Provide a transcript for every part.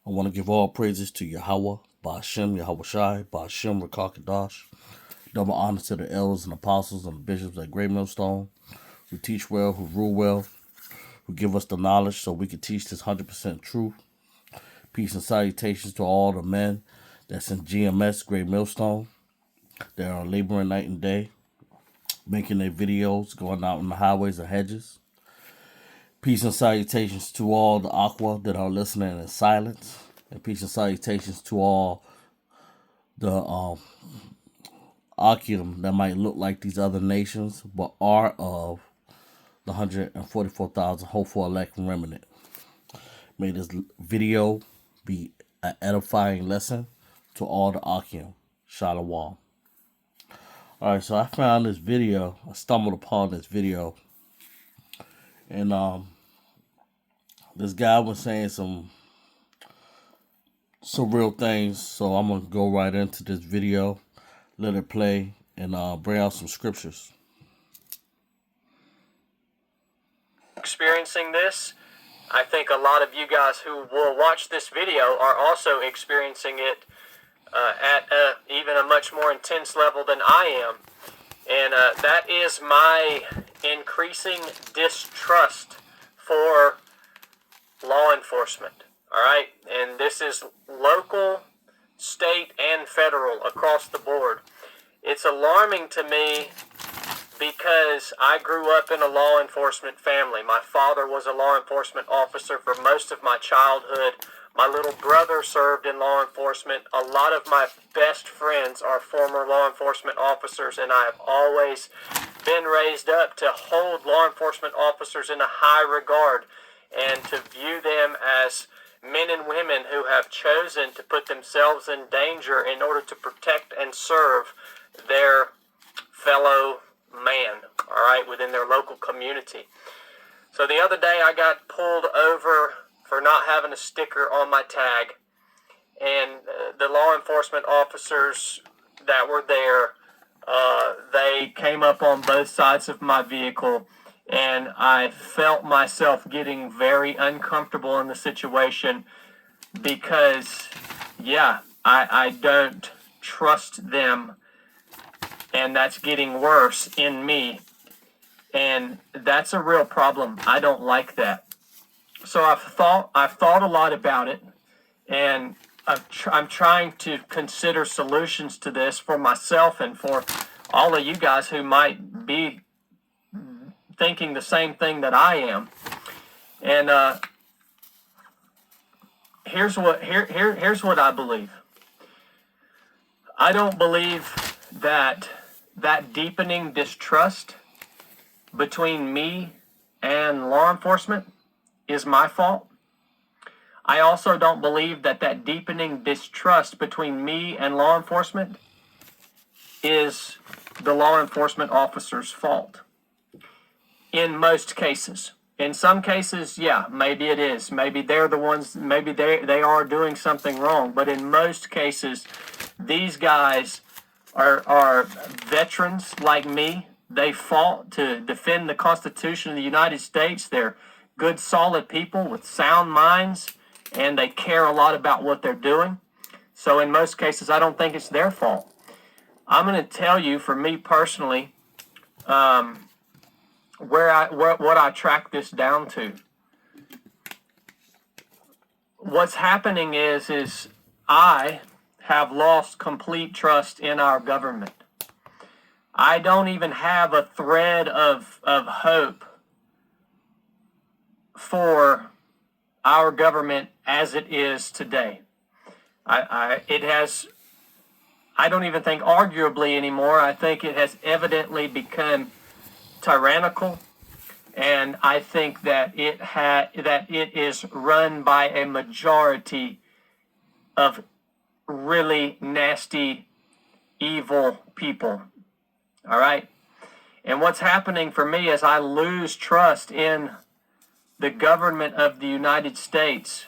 I want to give all praises to Yahweh, Ba'ashem, Yahweh Shai, Ba'ashem, Rakakadash. Double honor to the elders and apostles and bishops at Great Millstone, who teach well, who rule well, who give us the knowledge so we can teach this 100% truth. Peace and salutations to all the men that's in GMS, Great Millstone. They are laboring night and day, making their videos, going out on the highways and hedges. Peace and salutations to all the Aqua that are listening in silence. And peace and salutations to all the Akim that might look like these other nations, but are of the 144,000 hopeful elect remnant. May this video be an edifying lesson to all the Akim. Shalom. Alright, so I found this video. I stumbled upon this video. And this guy was saying some real things. So I'm going to go right into this video. Let it play and bring out some scriptures. Experiencing this, I think a lot of you guys who will watch this video are also experiencing it at even a much more intense level than I am. And that is my increasing distrust for law enforcement. All right? And this is local, state, and federal across the board. It's alarming to me because I grew up in a law enforcement family. My father was a law enforcement officer for most of my childhood. My little brother served in law enforcement. A lot of my best friends are former law enforcement officers, and I have always been raised up to hold law enforcement officers in a high regard and to view them as men and women who have chosen to put themselves in danger in order to protect and serve their fellow man, all right, within their local community. So the other day I got pulled over for not having a sticker on my tag, and the law enforcement officers that were there, they came up on both sides of my vehicle, and I felt myself getting very uncomfortable in the situation because, yeah, I don't trust them, and that's getting worse in me, and that's a real problem. I don't like that. So I've thought a lot about it, and I'm trying to consider solutions to this for myself and for all of you guys who might be thinking the same thing that I am. And here's what I believe. I don't believe that deepening distrust between me and law enforcement is my fault. I also don't believe that deepening distrust between me and law enforcement is the law enforcement officer's fault. In most cases. In some cases, yeah, maybe it is. Maybe they're the ones, maybe they are doing something wrong. But in most cases, these guys are veterans like me. They fought to defend the Constitution of the United States. They're good, solid people with sound minds, and they care a lot about what they're doing. So in most cases, I don't think it's their fault. I'm going to tell you, for me personally, what I track this down to. What's happening is I have lost complete trust in our government. I don't even have a thread of hope for our government as it is today. I don't even think arguably anymore. I think it has evidently become tyrannical, and I think that it is run by a majority of really nasty, evil people. All right? And what's happening for me is I lose trust in the government of the United States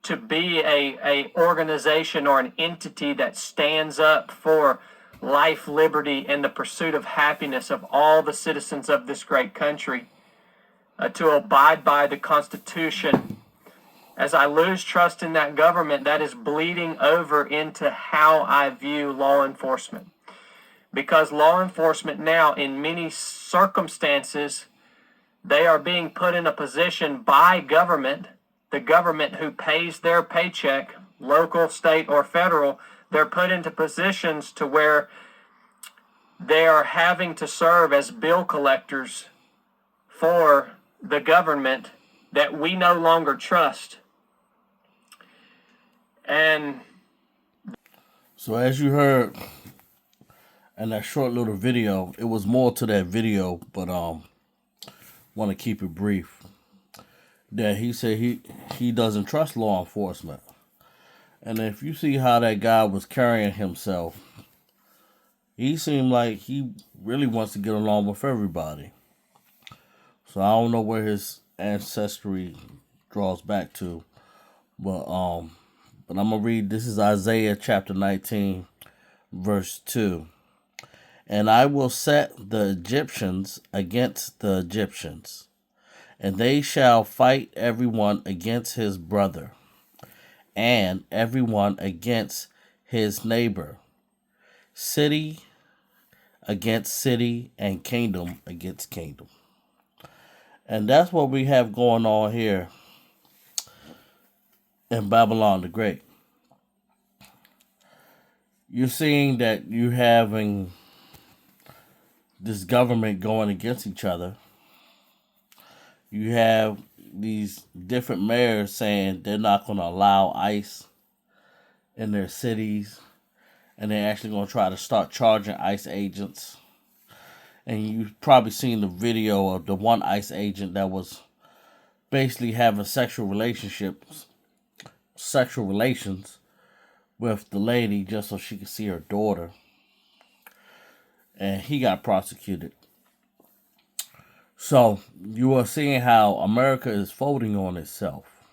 to be a organization or an entity that stands up for life, liberty, and the pursuit of happiness of all the citizens of this great country, to abide by the Constitution As I lose trust in that government, that is bleeding over into how I view law enforcement. Because law enforcement now, in many circumstances, they are being put in a position by government, the government who pays their paycheck, local, state, or federal. They're put into positions to where they are having to serve as bill collectors for the government that we no longer trust. And so as you heard in that short little video, it was more to that video, but want to keep it brief. That he said he doesn't trust law enforcement. And if you see how that guy was carrying himself, he seemed like he really wants to get along with everybody. So I don't know where his ancestry draws back to, but I'm gonna read. This is Isaiah chapter 19, verse 2. And I will set the Egyptians against the Egyptians, and they shall fight everyone against his brother, and everyone against his neighbor, city against city, and kingdom against kingdom. And that's what we have going on here in Babylon the Great. You're seeing that you're having this government going against each other. You have these different mayors saying they're not going to allow ICE in their cities, and they're actually going to try to start charging ICE agents. And you've probably seen the video of the one ICE agent that was basically having sexual relations with the lady just so she could see her daughter. And he got prosecuted. So you are seeing how America is folding on itself.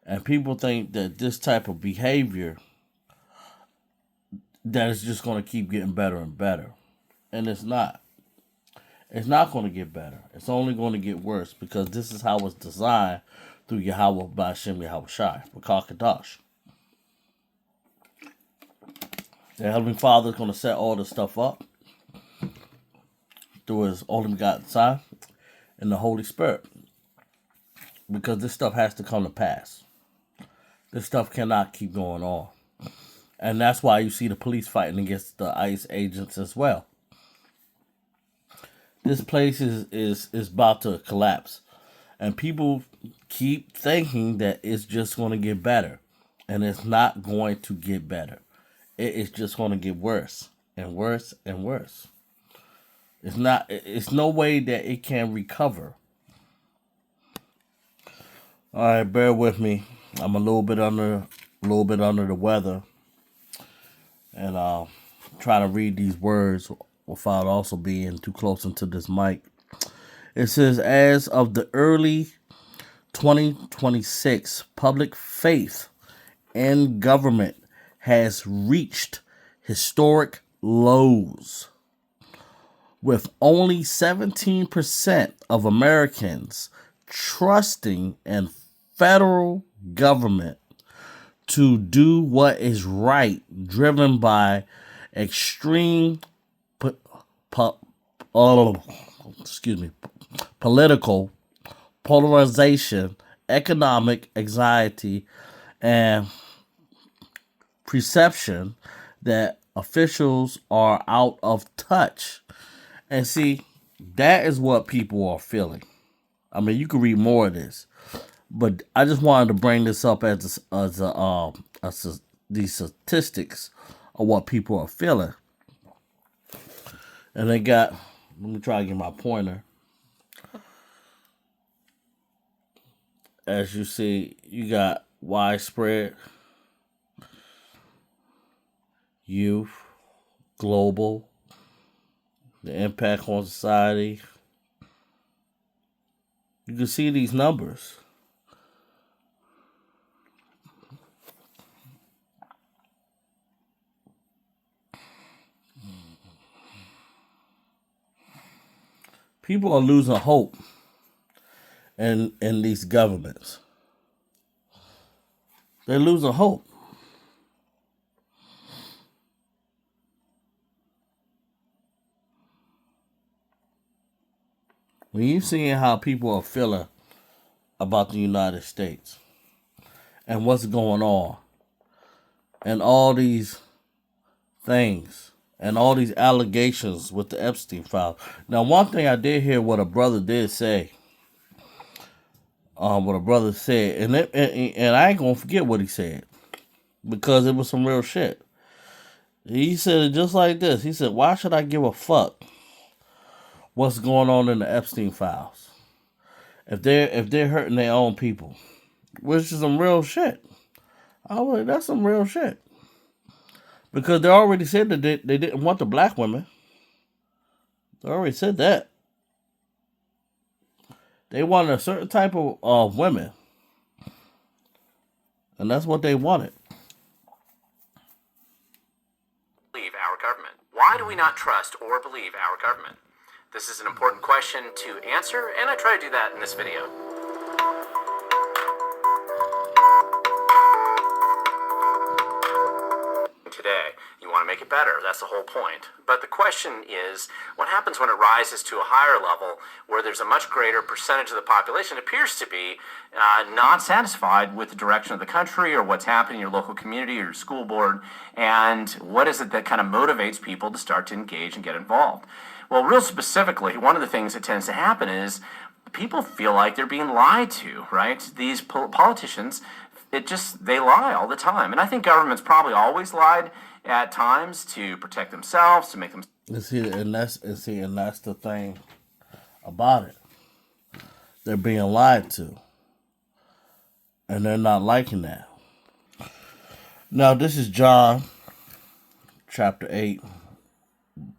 And people think that this type of behavior, that is just going to keep getting better and better. And it's not. It's not going to get better. It's only going to get worse, because this is how it's designed through Yahweh Ba'ashem Yahweh Shai, Rakah Kadash. The Heavenly Father is going to set all this stuff up through His only begotten Son and the Holy Spirit, because this stuff has to come to pass. This stuff cannot keep going on. And that's why you see the police fighting against the ICE agents as well. This place is about to collapse. And people keep thinking that it's just going to get better. And it's not going to get better. It is just going to get worse and worse and worse. It's no way that it can recover. All right, bear with me. I'm a little bit under the weather. And trying to read these words without also being too close into this mic. It says, as of the early 2026, public faith in government has reached historic lows, with only 17% of Americans trusting in federal government to do what is right, driven by extreme political polarization, economic anxiety, and perception that officials are out of touch. And see, that is what people are feeling. I mean, you can read more of this, but I just wanted to bring this up as these statistics of what people are feeling. And they got, let me try to get my pointer. As you see, you got widespread, youth, global, the impact on society. You can see these numbers. People are losing hope in these governments. They're losing hope. When you seeing how people are feeling about the United States and what's going on and all these things and all these allegations with the Epstein file. Now, one thing I did hear what a brother did say, what a brother said, and I ain't gonna forget what he said because it was some real shit. He said it just like this. He said, "Why should I give a fuck what's going on in the Epstein files if they're hurting their own people?" Which is some real shit. I was like, that's some real shit. Because they already said that they didn't want the black women. They already said that. They wanted a certain type of women. And that's what they wanted. Believe our government. Why do we not trust or believe our government? This is an important question to answer, and I try to do that in this video. Today, you want to make it better. That's the whole point. But the question is, what happens when it rises to a higher level where there's a much greater percentage of the population appears to be not satisfied with the direction of the country or what's happening in your local community or your school board, and what is it that kind of motivates people to start to engage and get involved? Well, real specifically, one of the things that tends to happen is people feel like they're being lied to, right? These politicians, they lie all the time. And I think government's probably always lied at times to protect themselves, to make them... And that's the thing about it. They're being lied to. And they're not liking that. Now, this is John chapter 8,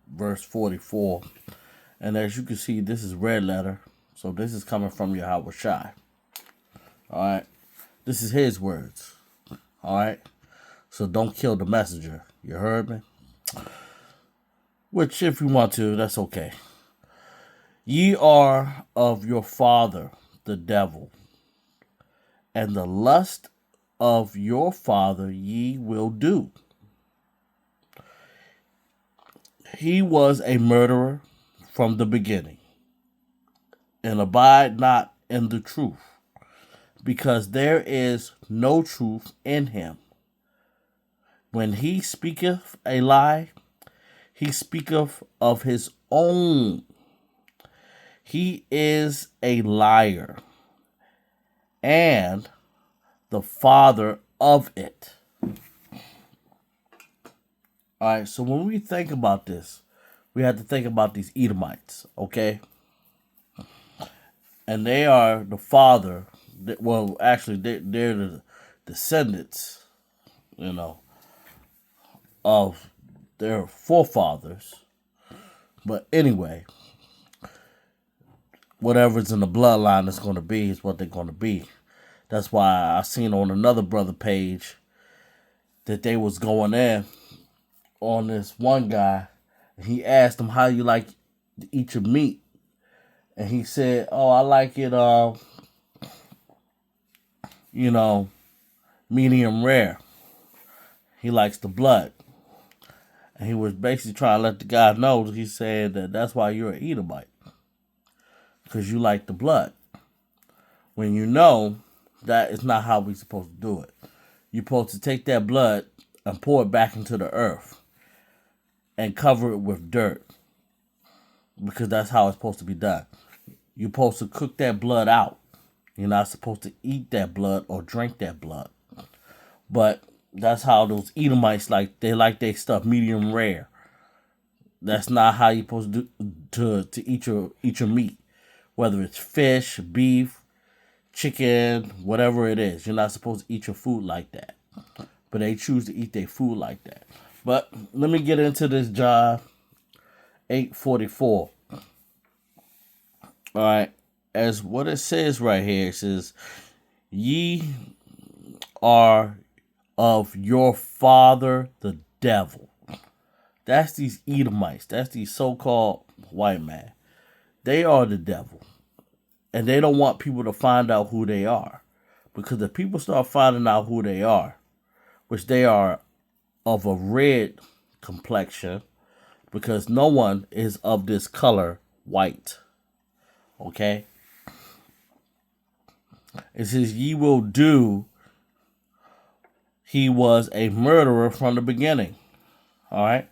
verse 44. And as you can see, this is red letter. So this is coming from Yahweh Shai. All right. This is his words. All right. So don't kill the messenger. You heard me? Which, if you want to, that's okay. Ye are of your father, the devil, and the lust of your father ye will do. He was a murderer from the beginning, and abide not in the truth, because there is no truth in him. When he speaketh a lie, he speaketh of his own. He is a liar, and the father of it. All right, so when we think about this, we have to think about these Edomites, okay? And they are the father, well, actually, they're the descendants, of their forefathers. But anyway, whatever's in the bloodline is going to be is what they're going to be. That's why I seen on another brother page that they was going in on this one guy. He asked him, how you like to eat your meat? And he said, oh, I like it, medium rare. He likes the blood. And he was basically trying to let the guy know, he said that that's why you're an Edomite. Because you like the blood. When you know that is not how we're supposed to do it. You're supposed to take that blood and pour it back into the earth. And cover it with dirt. Because that's how it's supposed to be done. You're supposed to cook that blood out. You're not supposed to eat that blood or drink that blood. But that's how those Edomites they like their stuff medium rare. That's not how you're supposed to eat your meat. Whether it's fish, beef, chicken, whatever it is. You're not supposed to eat your food like that. But they choose to eat their food like that. But let me get into this John 8:44. All right. As what it says right here, it says, ye are of your father the devil. That's these Edomites. That's these so-called white men. They are the devil. And they don't want people to find out who they are. Because if people start finding out who they are, which they are of a red complexion, because no one is of this color white. Okay? It says, ye will do. He was a murderer from the beginning. All right?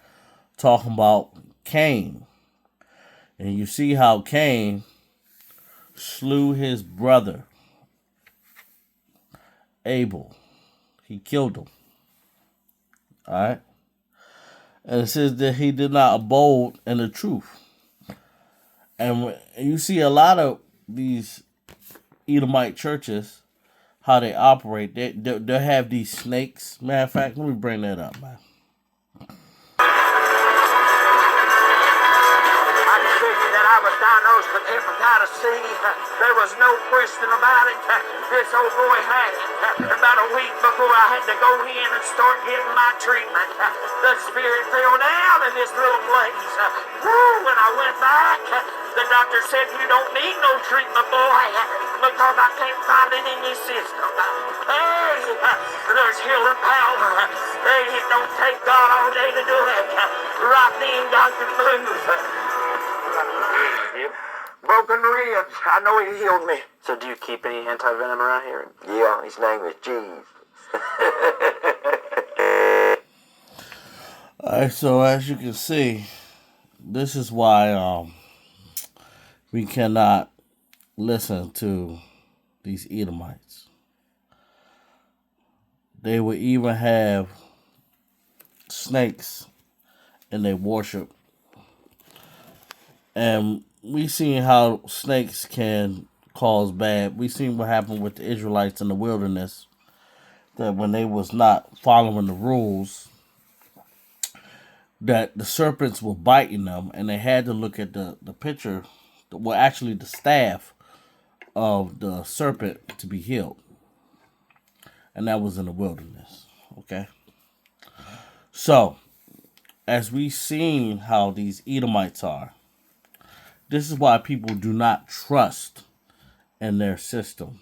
Talking about Cain. And you see how Cain slew his brother, Abel. He killed him. All right? And it says that he did not abode in the truth. And you see a lot of these Edomite churches, how they operate. They have these snakes. Matter of fact, let me bring that up, man. I was diagnosed with hepatitis C. There was no question about it. This old boy had it. About a week before I had to go in and start getting my treatment, the spirit fell down in this little place. When I went back, the doctor said, you don't need no treatment, boy, because I can't find it in your system. Hey, there's healing power. Hey, it don't take God all day to do it. Right then, God can move. Broken ribs. I know he healed me. So do you keep any anti-venom around here? Yeah, his name is Cheese. Alright, so as you can see, this is why we cannot listen to these Edomites. They would even have snakes in their worship. And we seen how snakes can cause bad. We seen what happened with the Israelites in the wilderness. That when they was not following the rules, that the serpents were biting them, and they had to look at the picture, well, actually the staff of the serpent to be healed. And that was in the wilderness. Okay? So, as we seen how these Edomites are, this is why people do not trust in their system.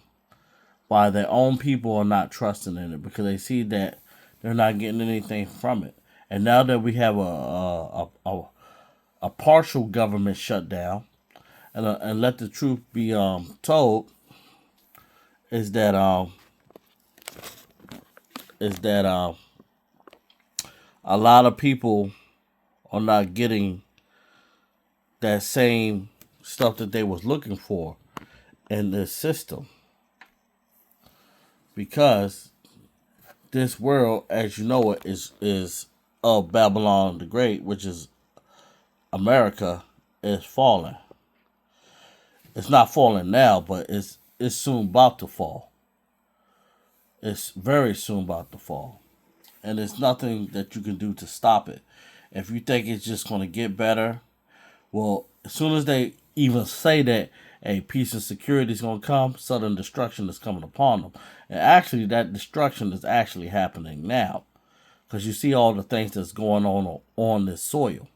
Why their own people are not trusting in it, because they see that they're not getting anything from it. And now that we have a partial government shutdown, and let the truth be told, is that a lot of people are not getting that same stuff that they was looking for in this system, because this world, as you know it, is of Babylon the Great, which is America, is falling. It's not falling now, but it's soon about to fall. It's very soon about to fall, and there's nothing that you can do to stop it. If you think it's just going to get better, well, as soon as they even say that a peace and security is going to come, sudden destruction is coming upon them. And actually, that destruction is actually happening now. Because you see all the things that's going on this soil.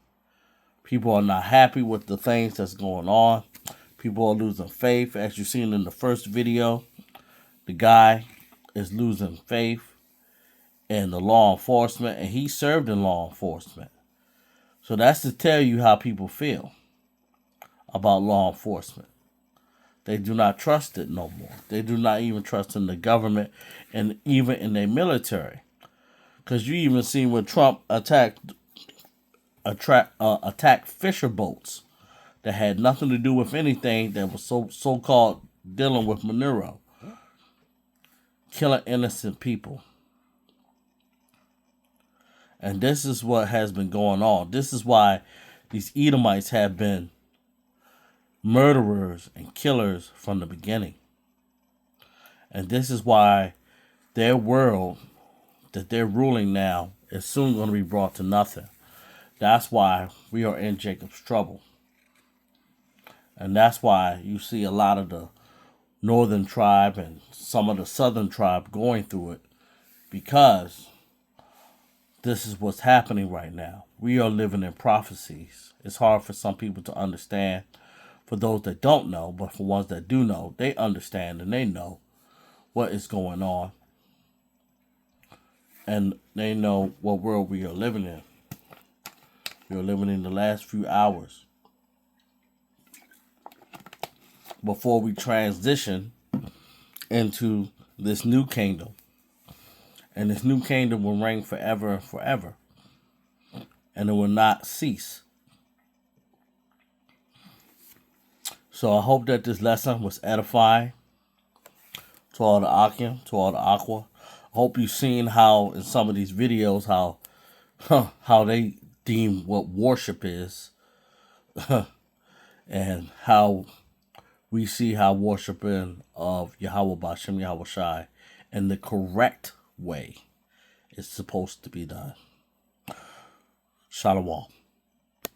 People are not happy with the things that's going on. People are losing faith. As you've seen in the first video, the guy is losing faith in the law enforcement. And he served in law enforcement. So that's to tell you how people feel about law enforcement. They do not trust it no more. They do not even trust in the government and even in their military. Because you even seen when Trump attacked fisher boats that had nothing to do with anything that was so-called dealing with Monero. Killing innocent people. And this is what has been going on. This is why these Edomites have been murderers and killers from the beginning. And this is why their world that they're ruling now is soon going to be brought to nothing. That's why we are in Jacob's trouble. And that's why you see a lot of the northern tribe and some of the southern tribe going through it, because this is what's happening right now. We are living in prophecies. It's hard for some people to understand. For those that don't know, but for ones that do know, they understand and they know what is going on. And they know what world we are living in. We are living in the last few hours before we transition into this new kingdom. And this new kingdom will reign forever and forever. And it will not cease. So I hope that this lesson was edifying to all the Akim, to all the Aqua. I hope you've seen how in some of these videos how they deem what worship is and how we see how worshiping of Yahweh Ba'Shem Yahweh Shai in the correct way is supposed to be done. Shalom.